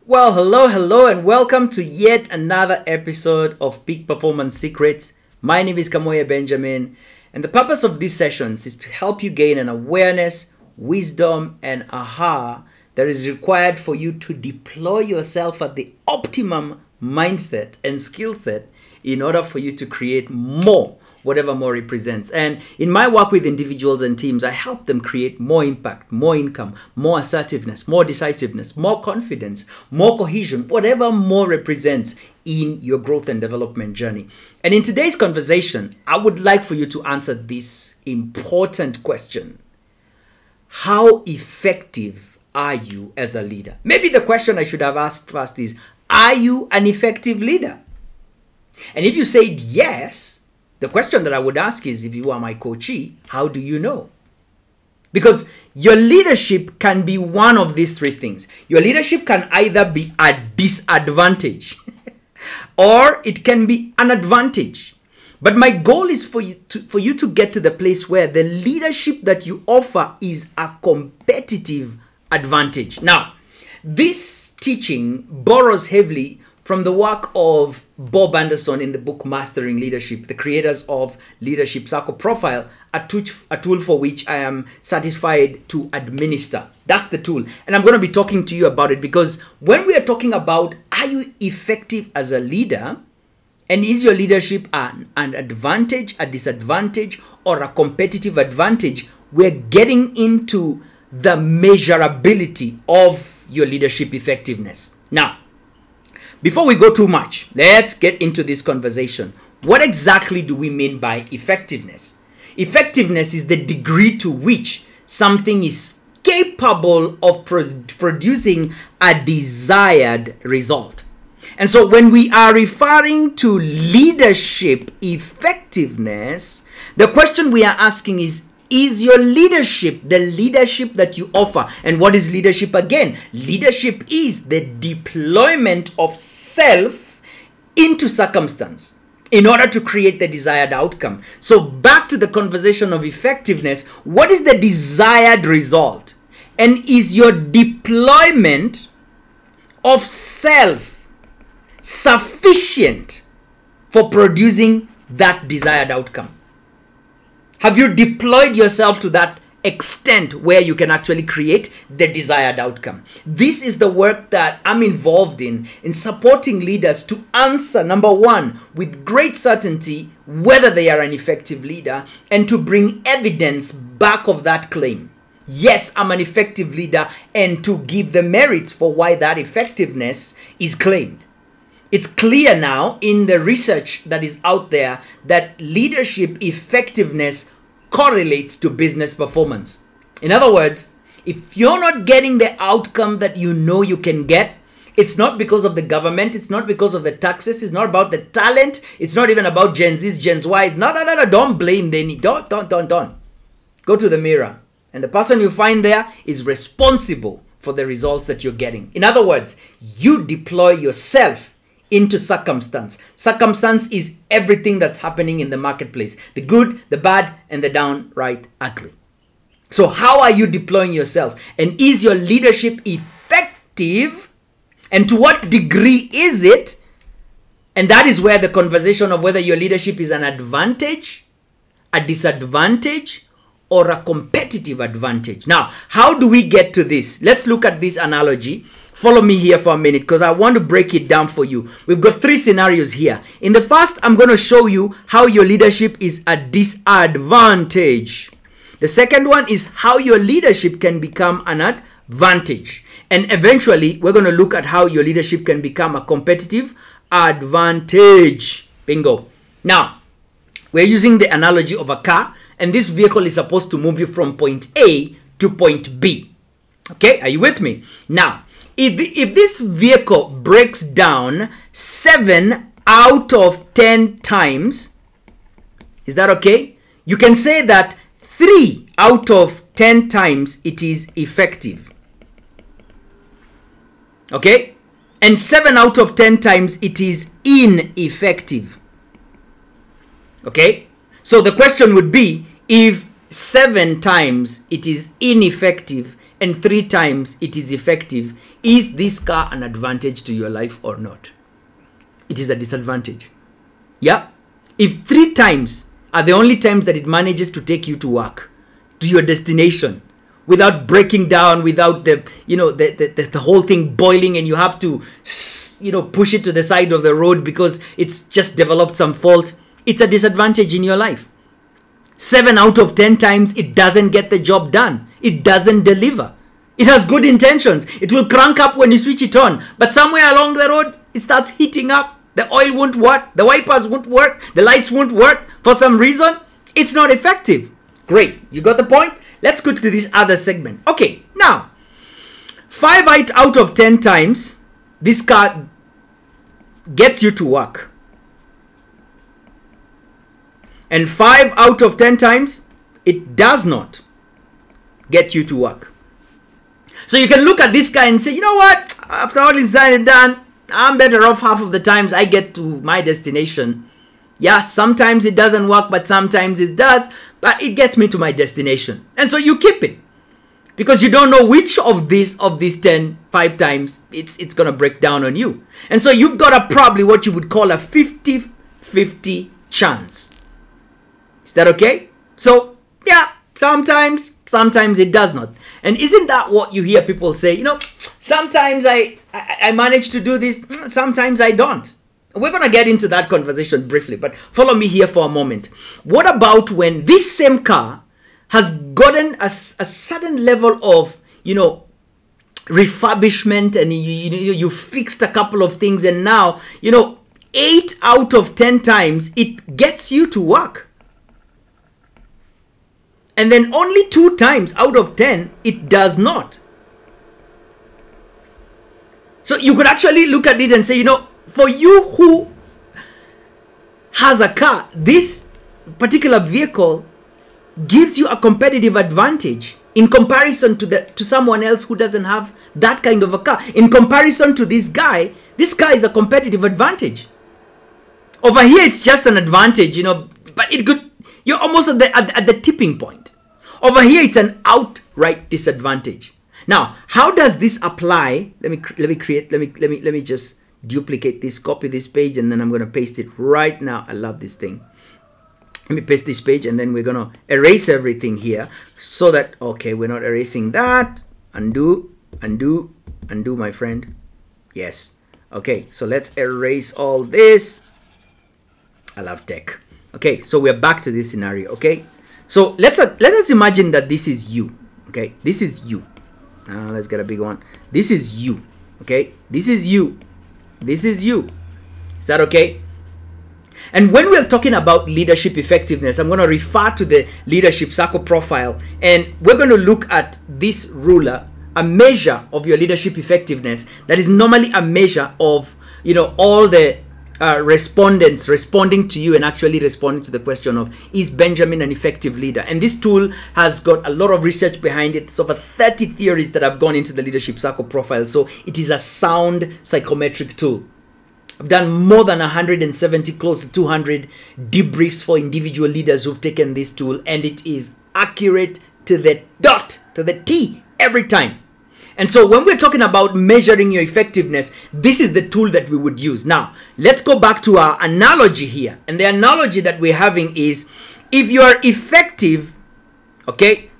Well, hello, and welcome to yet another episode of Peak Performance Secrets. My name is Kamoye Benjamin, and the purpose of these sessions is to help you gain an awareness, wisdom, and aha that is required for you to deploy yourself at the optimum mindset and skill set in order for you to create more, whatever more represents. And in my work with individuals and teams, I help them create more impact, more income, more assertiveness, more decisiveness, more confidence, more cohesion, whatever more represents in your growth and development journey. And in today's conversation, I would like for you to answer this important question. How effective are you as a leader? Maybe the question I should have asked first is, are you an effective leader? And if you said yes, the question that I would ask is, if you are my coachee, how do you know? Because your leadership can be one of these three things. Your leadership can either be a disadvantage or it can be an advantage. But my goal is for you to get to the place where the leadership that you offer is a competitive advantage. Now, this teaching borrows heavily from the work of Bob Anderson in the book Mastering Leadership, the creators of Leadership Circle Profile, a tool for which I am certified to administer. That's the tool. And I'm going to be talking to you about it because when we are talking about are you effective as a leader, and is your leadership an advantage, a disadvantage, or a competitive advantage, we're getting into the measurability of your leadership effectiveness. Now, before we go too much, let's get into this conversation. What exactly do we mean by effectiveness? Effectiveness is the degree to which something is capable of producing a desired result. And so when we are referring to leadership effectiveness, the question we are asking is your leadership the leadership that you offer? And what is leadership again? Leadership is the deployment of self into circumstance in order to create the desired outcome. So back to the conversation of effectiveness, what is the desired result? And is your deployment of self sufficient for producing that desired outcome? Have you deployed yourself to that extent where you can actually create the desired outcome? This is the work that I'm involved in supporting leaders to answer, number one, with great certainty, whether they are an effective leader, and to bring evidence back of that claim. Yes, I'm an effective leader, and to give the merits for why that effectiveness is claimed. It's clear now in the research that is out there that leadership effectiveness correlates to business performance. In other words, if you're not getting the outcome that you know you can get, it's not because of the government, it's not because of the taxes, it's not about the talent, it's not even about Gen Z's, Gen Y. No, don't blame them. Don't. Go to the mirror. And the person you find there is responsible for the results that you're getting. In other words, you deploy yourself into circumstance. Circumstance is everything that's happening in the marketplace. The good, the bad, and the downright ugly. So how are you deploying yourself? And is your leadership effective? And to what degree is it? And that is where the conversation of whether your leadership is an advantage, a disadvantage, or a competitive advantage. Now, how do we get to this? Let's look at this analogy. Follow me here for a minute because I want to break it down for you. We've got three scenarios here. In the first, I'm going to show you how your leadership is a disadvantage. The second one is how your leadership can become an advantage. And eventually, we're going to look at how your leadership can become a competitive advantage. Bingo. Now, we're using the analogy of a car, and this vehicle is supposed to move you from point A to point B. Okay, are you with me? Now, if this vehicle breaks down 7 out of 10 times, is that okay? You can say that 3 out of 10 times it is effective. Okay? And 7 out of 10 times it is ineffective. Okay? So the question would be, if 7 times it is ineffective and 3 times it is effective, is this car an advantage to your life or not? It is a disadvantage. Yeah? If 3 times are the only times that it manages to take you to work, to your destination, without breaking down, without the whole thing boiling and you have to push it to the side of the road because it's just developed some fault, it's a disadvantage in your life. 7 out of 10 times it doesn't get the job done. It doesn't deliver. It has good intentions. It will crank up when you switch it on, but somewhere along the road it starts heating up. The oil won't work, the wipers won't work, the lights won't work. For some reason, it's not effective. Great, you got the point? Let's go to this other segment. Okay, now, 5 out of 10 times, this car gets you to work. And 5 out of 10 times, it does not get you to work. So you can look at this guy and say, you know what? After all is done and done, I'm better off half of the times I get to my destination. Yeah, sometimes it doesn't work, but sometimes it does. But it gets me to my destination. And so you keep it. Because you don't know which of these 5 times it's going to break down on you. And so you've got a probably what you would call a 50-50 chance. Is that okay? So, yeah, sometimes it does not. And isn't that what you hear people say? You know, sometimes I manage to do this, sometimes I don't. We're going to get into that conversation briefly, but follow me here for a moment. What about when this same car has gotten a certain level of, refurbishment, and you fixed a couple of things, and now, 8 out of 10 times it gets you to work. And then only 2 times out of 10 it does not. So you could actually look at it and say, for you who has a car, this particular vehicle gives you a competitive advantage in comparison to someone else who doesn't have that kind of a car. In comparison to this guy is a competitive advantage. Over here, it's just an advantage, but you're almost at the tipping point. Over here, it's an outright disadvantage. Now, how does this apply? Let me just duplicate this, copy this page, and then I'm going to paste it right now. I love this thing. Let me paste this page, and then we're going to erase everything here so that, okay, we're not erasing that. Undo, my friend. Yes. Okay, so let's erase all this. I love tech. Okay, so we're back to this scenario, okay? So let us imagine that this is you, okay? This is you. Let's get a big one. This is you, okay? This is you. This is you. Is that okay? And when we're talking about leadership effectiveness, I'm going to refer to the leadership circle profile, and we're going to look at this ruler, a measure of your leadership effectiveness that is normally a measure of, all the respondents responding to you and actually responding to the question of, is Benjamin an effective leader? And this tool has got a lot of research behind it. It's over 30 theories that have gone into the leadership circle profile. So it is a sound psychometric tool. I've done more than 170, close to 200 debriefs for individual leaders who've taken this tool, and it is accurate to the dot, to the T, every time. And so when we're talking about measuring your effectiveness, this is the tool that we would use. Now, let's go back to our analogy here. And the analogy that we're having is, if you are effective, okay,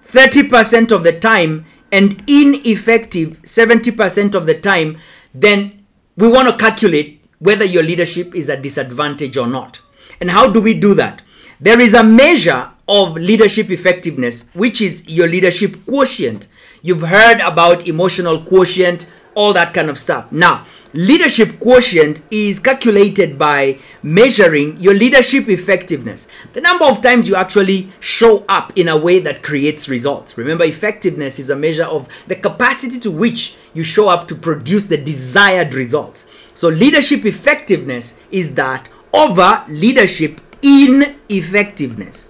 30% of the time and ineffective 70% of the time, then we want to calculate whether your leadership is a disadvantage or not. And how do we do that? There is a measure of leadership effectiveness, which is your leadership quotient. You've heard about emotional quotient, all that kind of stuff. Now, leadership quotient is calculated by measuring your leadership effectiveness. The number of times you actually show up in a way that creates results. Remember, effectiveness is a measure of the capacity to which you show up to produce the desired results. So leadership effectiveness is that over leadership ineffectiveness.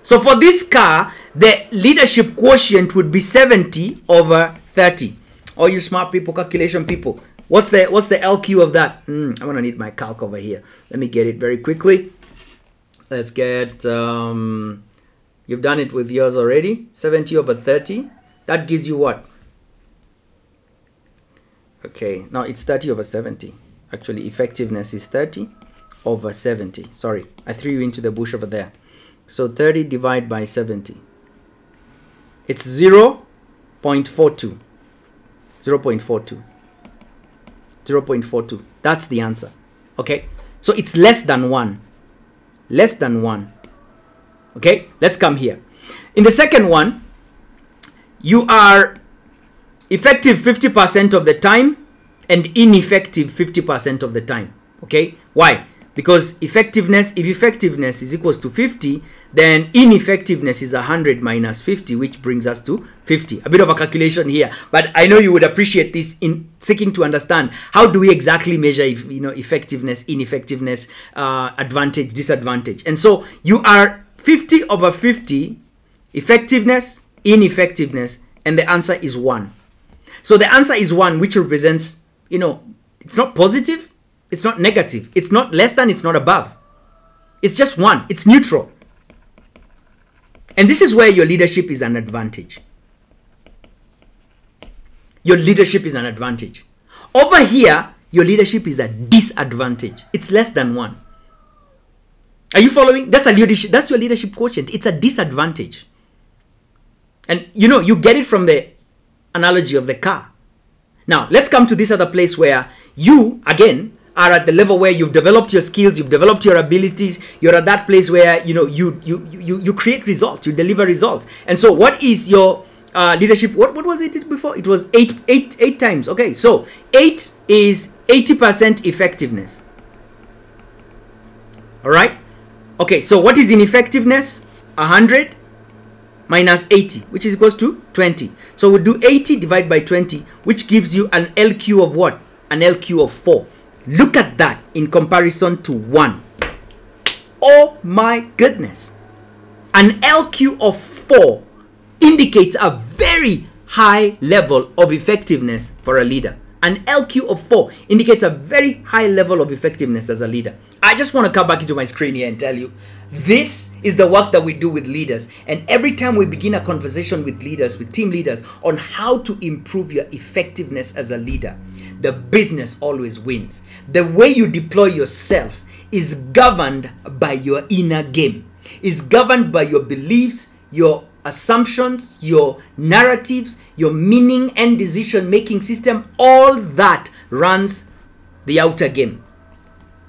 So for this car, the leadership quotient would be 70 over 30. All you smart people, calculation people, what's the LQ of that? I'm gonna need my calc over here. Let me get it very quickly. Let's get, you've done it with yours already. 70 over 30 That gives you what? Okay, now it's 30 over 70. Actually, effectiveness is 30 over 70. Sorry, I threw you into the bush over there. So 30 divided by 70. It's 0.42. 0.42. 0.42. That's the answer. Okay, so it's less than 1. Less than 1. Okay, let's come here. In the second one, you are effective 50% of the time and ineffective 50% of the time. Okay, why? Because effectiveness, if effectiveness is equals to 50, then ineffectiveness is 100 minus 50, which brings us to 50. A bit of a calculation here, but I know you would appreciate this in seeking to understand how do we exactly measure, effectiveness, ineffectiveness, advantage, disadvantage. And so you are 50 over 50, effectiveness, ineffectiveness, and the answer is 1. So the answer is 1, which represents, it's not positive, it's not negative, it's not less than, it's not above. It's just 1, it's neutral. And this is where your leadership is an advantage. Your leadership is an advantage. Over here, your leadership is a disadvantage. It's less than 1. Are you following? That's your leadership quotient. It's a disadvantage. And you get it from the analogy of the car. Now, let's come to this other place where you, again, are at the level where you've developed your skills, you've developed your abilities, you're at that place where, you create results, you deliver results. And so what is your leadership? What was it before? It was eight times. Okay, so 8 is 80% effectiveness. All right. Okay, so what is ineffectiveness? 100 minus 80, which is equals to 20. So we'll do 80 divided by 20, which gives you an LQ of what? An LQ of 4. Look at that in comparison to 1. Oh my goodness. An LQ of 4 indicates a very high level of effectiveness for a leader. An LQ of 4 indicates a very high level of effectiveness as a leader. I just want to come back into my screen here and tell you, this is the work that we do with leaders. And every time we begin a conversation with leaders, with team leaders, on how to improve your effectiveness as a leader, the business always wins. The way you deploy yourself is governed by your inner game, is governed by your beliefs, your assumptions, your narratives, your meaning and decision-making system. All that runs the outer game.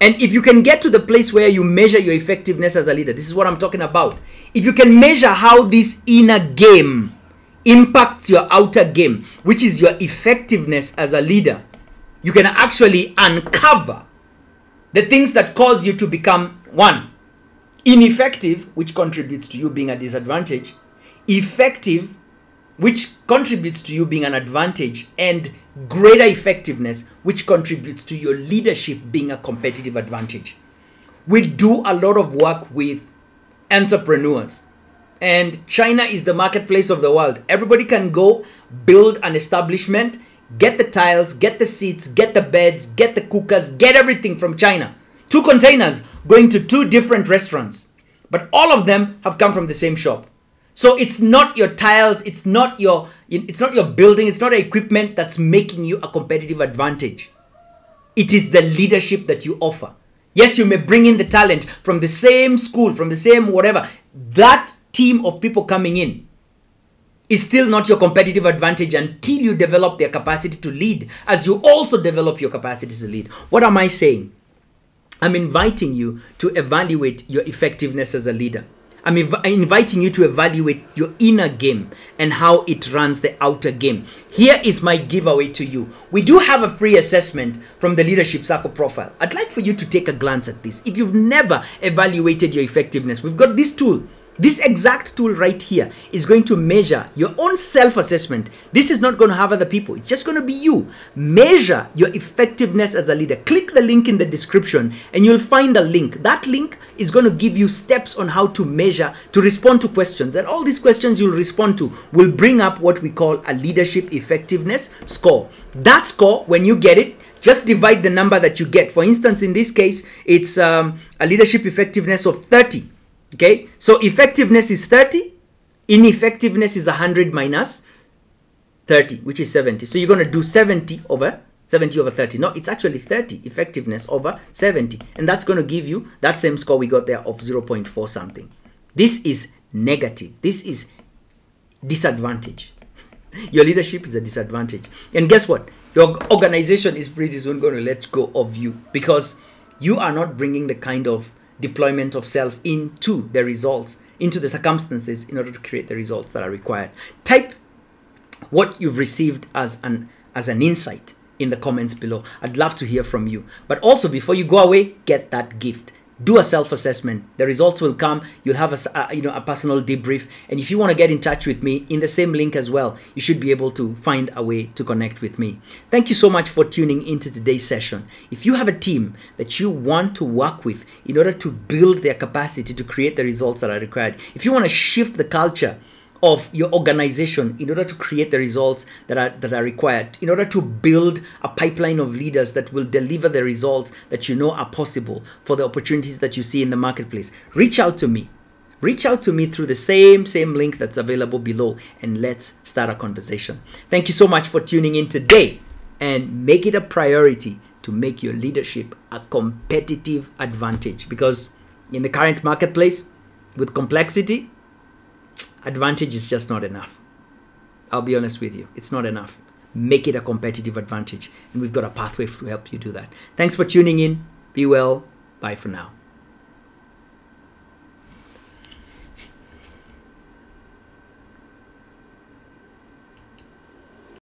And if you can get to the place where you measure your effectiveness as a leader, this is what I'm talking about. If you can measure how this inner game impacts your outer game, which is your effectiveness as a leader, you can actually uncover the things that cause you to become, 1, ineffective, which contributes to you being a disadvantage, effective, which contributes to you being an advantage, and greater effectiveness, which contributes to your leadership being a competitive advantage. We do a lot of work with entrepreneurs, and China is the marketplace of the world. Everybody can go build an establishment, get the tiles, get the seats, get the beds, get the cookers, get everything from China. 2 containers going to 2 different restaurants, but all of them have come from the same shop. So it's not your tiles, it's not your building, it's not your equipment that's making you a competitive advantage. It is the leadership that you offer. Yes, you may bring in the talent from the same school, from the same whatever. That team of people coming in is still not your competitive advantage until you develop their capacity to lead, as you also develop your capacity to lead. What am I saying? I'm inviting you to evaluate your effectiveness as a leader. I'm inviting you to evaluate your inner game and how it runs the outer game. Here is my giveaway to you. We do have a free assessment from the Leadership Circle profile. I'd like for you to take a glance at this. If you've never evaluated your effectiveness, we've got this tool. This exact tool right here is going to measure your own self-assessment. This is not going to have other people. It's just going to be you. Measure your effectiveness as a leader. Click the link in the description and you'll find a link. That link is going to give you steps on how to measure, to respond to questions. And all these questions you'll respond to will bring up what we call a leadership effectiveness score. That score, when you get it, just divide the number that you get. For instance, in this case, it's a leadership effectiveness of 30. Okay, so effectiveness is 30, ineffectiveness is 100 minus 30, which is 70. So you're going to do 70 over 30. No, it's actually 30 effectiveness over 70. And that's going to give you that same score we got there of 0.4 something. This is negative. This is disadvantage. Your leadership is a disadvantage. And guess what? Your organization is pretty soon going to let go of you because you are not bringing the kind of deployment of self into the results, into the circumstances in order to create the results that are required. Type what you've received as an insight in the comments below. I'd love to hear from you. But also, before you go away, get that gift. Do a self-assessment. The results will come. You'll have a personal debrief. And if you want to get in touch with me in the same link as well, you should be able to find a way to connect with me. Thank you so much for tuning into today's session. If you have a team that you want to work with in order to build their capacity to create the results that are required, if you want to shift the culture of your organization in order to create the results that are required, in order to build a pipeline of leaders that will deliver the results that you know are possible for the opportunities that you see in the marketplace, reach out to me. Reach out to me through the same link that's available below, and let's start a conversation. Thank you so much for tuning in today, and make it a priority to make your leadership a competitive advantage, because in the current marketplace with complexity, advantage is just not enough. I'll be honest with you. It's not enough. Make it a competitive advantage. And we've got a pathway to help you do that. Thanks for tuning in. Be well. Bye for now.